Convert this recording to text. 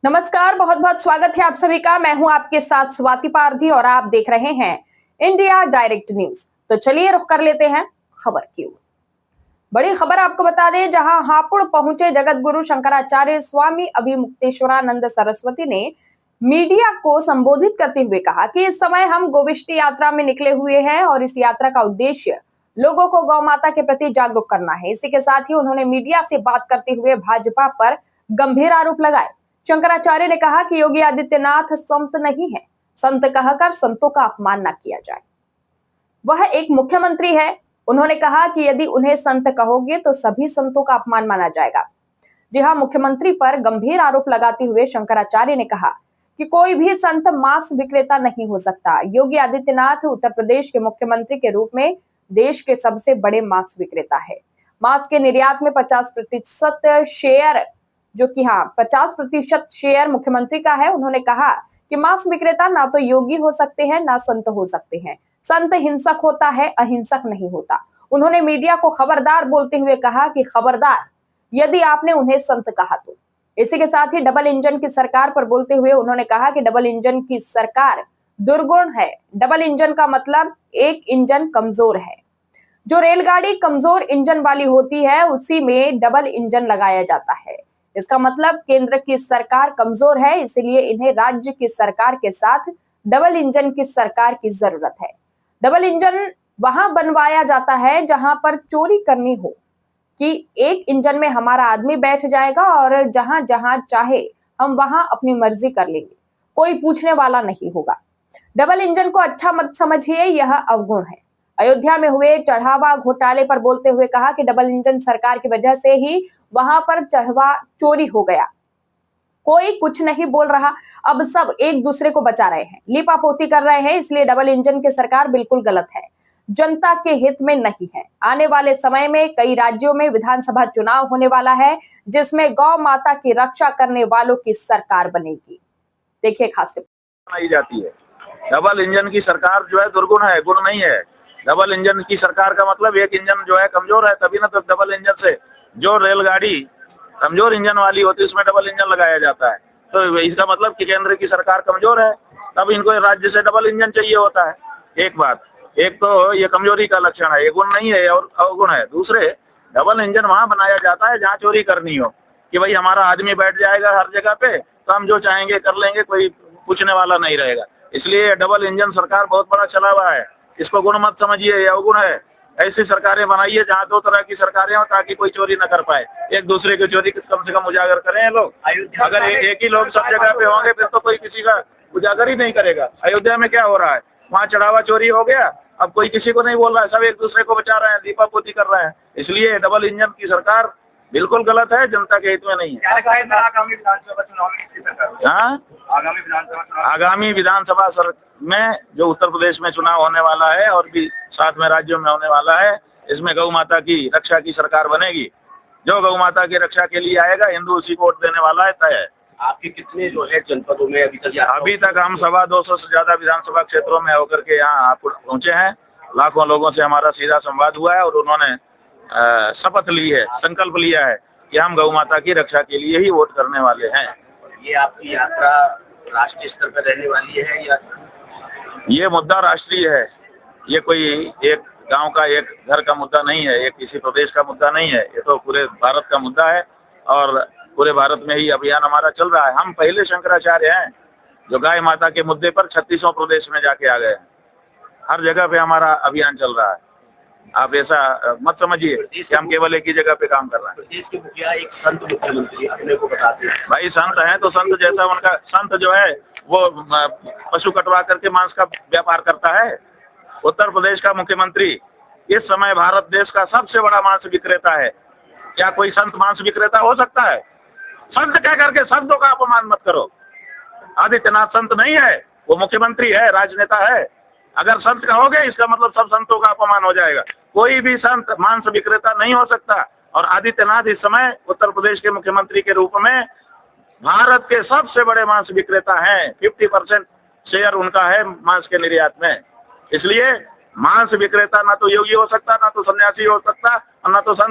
नमस्कार, बहुत बहुत स्वागत है आप सभी का। मैं हूं आपके साथ स्वाति पारधी और आप देख रहे हैं इंडिया डायरेक्ट न्यूज। तो चलिए रुख कर लेते हैं खबर की ओर। बड़ी खबर आपको बता दें, जहां हापुड़ पहुंचे जगत गुरु शंकराचार्य स्वामी अभिमुक्तेश्वरानंद सरस्वती ने मीडिया को संबोधित करते हुए कहा कि इस समय हम गोविष्ट यात्रा में निकले हुए हैं और इस यात्रा का उद्देश्य लोगों को गौ माता के प्रति जागरूक करना है। इसी के साथ ही उन्होंने मीडिया से बात करते हुए भाजपा पर गंभीर आरोप लगाए। शंकराचार्य ने कहा कि योगी आदित्यनाथ संत नहीं है, संत कहकर संतों का अपमान न किया जाए। वह एक मुख्यमंत्री है। उन्होंने कहा कि यदि उन्हें संत कहोगे तो सभी संतों का अपमान माना जाएगा। जी हां, मुख्यमंत्री पर गंभीर आरोप लगाते हुए शंकराचार्य ने कहा कि कोई भी संत मांस विक्रेता नहीं हो सकता। योगी आदित्यनाथ उत्तर प्रदेश के मुख्यमंत्री के रूप में देश के सबसे बड़े मांस विक्रेता है। मांस के निर्यात में 50% शेयर, जो कि 50% शेयर मुख्यमंत्री का है। उन्होंने कहा कि मांस विक्रेता ना तो योगी हो सकते हैं ना संत हो सकते हैं। संत हिंसक होता है, अहिंसक नहीं होता। उन्होंने मीडिया को खबरदार बोलते हुए कहा कि खबरदार यदि आपने उन्हें संत कहा तो। इसी के साथ ही डबल इंजन की सरकार पर बोलते हुए उन्होंने कहा कि डबल इंजन की सरकार दुर्गुण है। डबल इंजन का मतलब एक इंजन कमजोर है। जो रेलगाड़ी कमजोर इंजन वाली होती है उसी में डबल इंजन लगाया जाता है। इसका मतलब केंद्र की सरकार कमजोर है, इसलिए इन्हें राज्य की सरकार के साथ डबल इंजन की सरकार की जरूरत है। डबल इंजन वहां बनवाया जाता है जहां पर चोरी करनी हो, कि एक इंजन में हमारा आदमी बैठ जाएगा और जहां जहां चाहे हम वहां अपनी मर्जी कर लेंगे, कोई पूछने वाला नहीं होगा। डबल इंजन को अच्छा मत समझिए, यह अवगुण है। अयोध्या में हुए चढ़ावा घोटाले पर बोलते हुए कहा कि डबल इंजन सरकार की वजह से ही वहां पर चढ़ावा चोरी हो गया। कोई कुछ नहीं बोल रहा, अब सब एक दूसरे को बचा रहे हैं, लीपापोती कर रहे हैं। इसलिए डबल इंजन की सरकार बिल्कुल गलत है, जनता के हित में नहीं है। आने वाले समय में कई राज्यों में विधानसभा चुनाव होने वाला है, जिसमें गौ माता की रक्षा करने वालों की सरकार बनेगी। देखिए खास बनाई जाती है। डबल इंजन की सरकार जो है दुर्गुण है, गुण नहीं है। डबल इंजन की सरकार का मतलब एक इंजन जो है कमजोर है, तभी ना तो डबल इंजन से जो रेलगाड़ी कमजोर इंजन वाली होती है उसमें डबल इंजन लगाया जाता है। तो इसका मतलब कि केंद्र की सरकार कमजोर है, तब इनको राज्य से डबल इंजन चाहिए होता है। एक बात, एक तो ये कमजोरी का लक्षण है, ये गुण नहीं है और अवगुण है। दूसरे, डबल इंजन वहां बनाया जाता है जहाँ चोरी करनी हो, कि भाई हमारा आदमी बैठ जाएगा हर जगह पे तो हम जो चाहेंगे कर लेंगे, कोई पूछने वाला नहीं रहेगा। इसलिए डबल इंजन सरकार बहुत बड़ा चला हुआ है, इसको गुण मत समझिए, यह अवगुण है। ऐसी सरकारें बनाइए जहाँ दो तरह की सरकारें हो, ताकि कोई चोरी न कर पाए, एक दूसरे की चोरी कम से कम उजागर करें लोग। अगर एक ही लोग सब जगह पे होंगे फिर तो कोई किसी का उजागर ही नहीं करेगा। अयोध्या में क्या हो रहा है, वहाँ चढ़ावा चोरी हो गया, अब कोई किसी को नहीं बोल रहा है, सब एक दूसरे को बचा रहे हैं, दीपापोती कर रहे हैं। इसलिए डबल इंजन की सरकार बिल्कुल गलत है, जनता के हित में नहीं है। आगामी विधानसभा चुनाव आगामी विधानसभा में जो उत्तर प्रदेश में चुनाव होने वाला है और भी साथ में राज्यों में होने वाला है, इसमें गौ माता की रक्षा की सरकार बनेगी। जो गौ माता की रक्षा के लिए आएगा, हिंदू उसी को वोट देने वाला है, तय है। आपके कितने जो है जनपदों में अभी तक हम 225 से ज्यादा विधानसभा क्षेत्रों में होकर के यहाँ पहुंचे हैं। लाखों लोगों से हमारा सीधा संवाद हुआ है और उन्होंने शपथ ली है, संकल्प लिया है कि हम गौ माता की रक्षा के लिए ही वोट करने वाले हैं। ये आपकी यात्रा राष्ट्रीय स्तर पर रहने वाली है या? ये मुद्दा राष्ट्रीय है, ये कोई एक गांव का एक घर का मुद्दा नहीं है, ये किसी प्रदेश का मुद्दा नहीं है, ये तो पूरे भारत का मुद्दा है और पूरे भारत में ही अभियान हमारा चल रहा है। हम पहले शंकराचार्य हैं जो गाय माता के मुद्दे पर 36 प्रदेश में जाके आ गए हैं। हर जगह पे हमारा अभियान चल रहा है। आप ऐसा मत समझिए कि हम केवल एक ही जगह पे काम कर रहे हैं। प्रदेश के मुखिया एक संत मुख्यमंत्री अपने को बताते हैं। भाई संत है तो संत जैसा उनका, संत जो है वो पशु कटवा करके मांस का व्यापार करता है। उत्तर प्रदेश का मुख्यमंत्री इस समय भारत देश का सबसे बड़ा मांस विक्रेता है। क्या कोई संत मांस विक्रेता हो सकता है? संत कह करके शब्दों का अपमान मत करो। आदित्यनाथ संत नहीं है, वो मुख्यमंत्री है, राजनेता है। अगर संत कहोगे इसका मतलब सब संतों का अपमान हो जाएगा। कोई भी संत मांस विक्रेता नहीं हो सकता। और आदित्यनाथ इस समय उत्तर प्रदेश के मुख्यमंत्री के रूप में भारत के सबसे बड़े मांस विक्रेता हैं। 50% शेयर उनका है मांस के निर्यात में। इसलिए मांस विक्रेता ना तो योगी हो सकता, ना तो सन्यासी हो सकता और ना तो संत